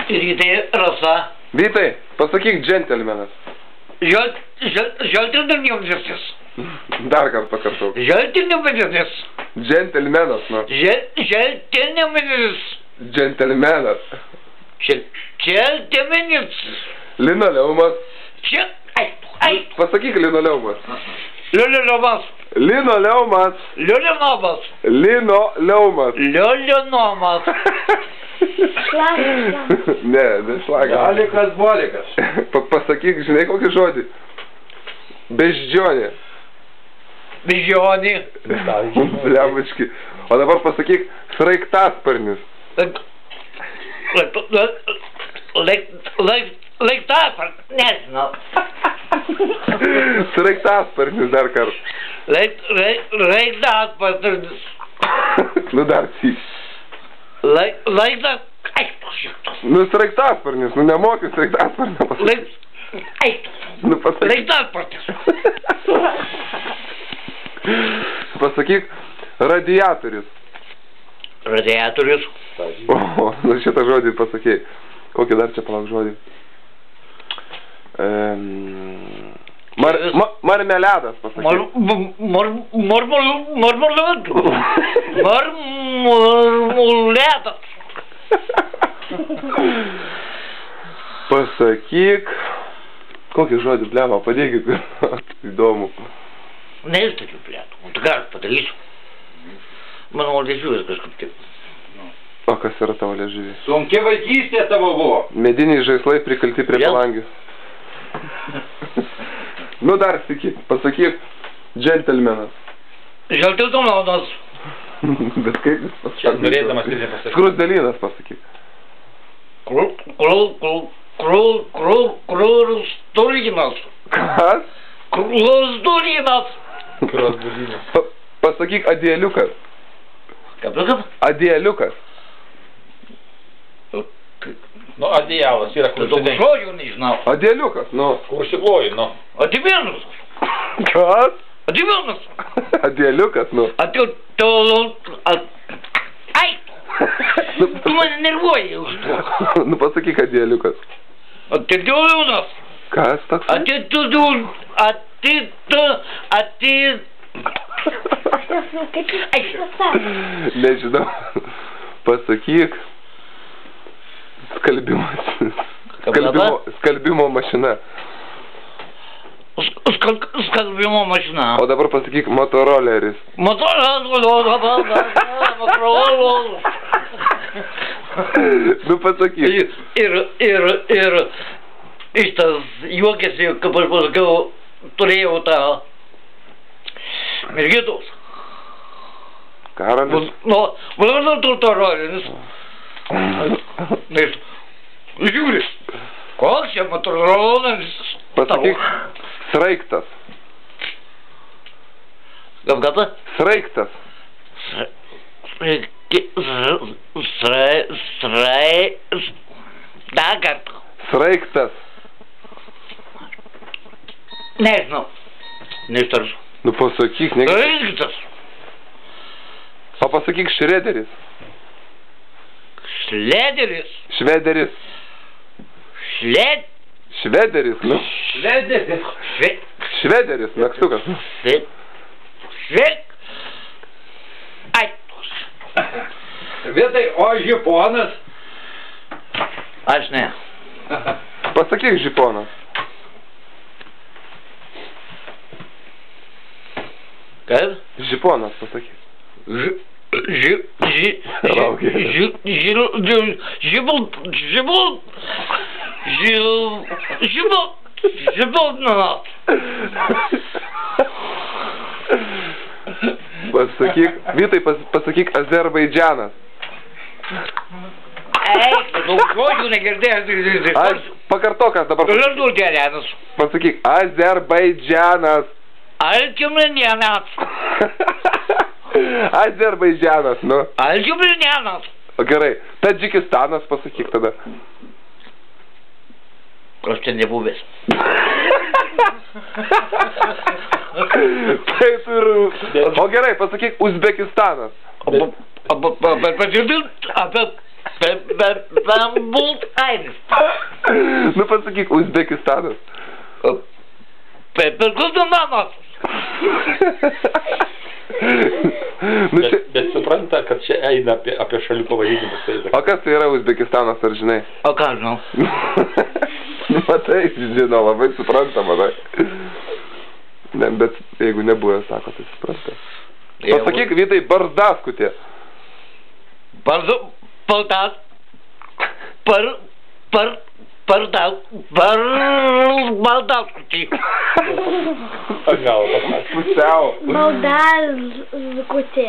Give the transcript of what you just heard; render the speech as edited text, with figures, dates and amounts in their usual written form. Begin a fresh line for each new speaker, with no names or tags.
Rytai, Rasa.
Vytai, pasakyk džentelmenas.
Žaltinimas.
Dar kartą pakartok.
Žaltinimas.
Džentelmenas, nu.
Žaltinimas.
Džentelmenas.
Žaltinimas.
Linoleumas.
Ai.
Pasakyk linoleumas.
Lioliomas.
Linoleumas.
Lioliomas.
Linoleumas.
Lioliomas.
Ne, šlagas.
Alikas bolikas.
Pasakyk, žinai kokį žodį? Beždžionė.
Beždžionė.
Bliavučki. O dabar pasakyk sraigtasparnis.
Laiktasparnis, nežinau.
Sraigtasparnis dar kartą.
Laiktasparnis.
Nu dar syk. Nu sraigtasparnis, nu nemoki sraigtasparnio pasakyti. Nu pasakyk.
Laiktasparnis.
Pasakyk radiatorius.
Radiatorius.
O, nu šitą žodį pasakėjai. Kokį dar čia palauk žodį? Marmeledas pasakyk.
Marmuletas.
Pasakyk. Kokį žodį, blema, padėkit. Įdomu.
Neįstačiu plėtų. Tu ką aš padarysiu? Mano liežuvis kažkaip taip.
O kas yra tavo liežuvis?
Sunki vaikystė tavo buvo.
Mediniai žaislai prikalti prie palangių. Nu dar sėki, pasakyk džentelmenas.
Žaltinimas.
Bet kaip jis pasakė?
Čia norėdamas ir nepasakyti.
Skrusdelynas pasakyk.
Krusturinas.
Kas?
Krusturinas.
Pasakyk adieliukas.
Kaip?
Adieliukas.
Nu, adijalas yra kur užsidengi.
Žodžių nežinau.
Adieliukas, nu.
Kur užsikloji, nu.
Adivinus.
Kas?
Adivinus.
Adieliukas, nu.
Ai! Tu mane nervuoji už to.
Nu pasakyk adieliukas.
Atidėliūnas.
Kas toks? Nežinau. Pasakyk. Skalbimo mašina.
Skalbimo mašina.
O dabar pasakyk motoroleris. Nu pasakyk.
Ir šitas juokėsi, kaip aš pasakiau, turėjau tą mergitos.
Karolis.
Nu, motoroleris. Žiūri, koks čia motoroleris?
Pasakyk sraigtas.
Gata?
Sraigtas.
Dar kartą.
Sraigtas.
Nežinau. Neištarsiu.
Nu pasakyk, negi.
Sraigtas.
O pasakyk šrederis.
Šlederis.
Švederis. Švederis, nu. Švederis, nakstukas.
Ai.
Vietoj, o žiponas?
Aš ne.
Pasakyk žiponas.
Kaip?
Žiponas pasakyk. Pasakyk, Vytai, pasakyk Azerbaidžanas.
Eik, daug žodžių negirdėjęs.
Pakartokas dabar. Pasakyk Azerbaidžanas.
Alkimlinianas.
Azerbaidžanas, nu.
Alkimlinianas.
O gerai, Tadžikistanas pasakyk tada.
Aš ten nebuvęs.
Taip ir... O gerai, pasakyk Uzbekistanas.
Bet pasirdint apie Baltkaimis.
Nu pasakyk, Uzbekistanas.
Pirkustumanas.
Nu, čia...
Bet supranta, kad čia eina apie šalių pavadinimus.
O kas tai yra Uzbekistanas, ar žinai?
O ką žinau?
Matai, žinau, labai supranta, matai. Ne, bet jeigu nebuvę, sako, tai supranta. Pasakyk, Vytai, barzdaskutė.
Baldaskutė.
Gal,
Pusiau.
Baldaskutė.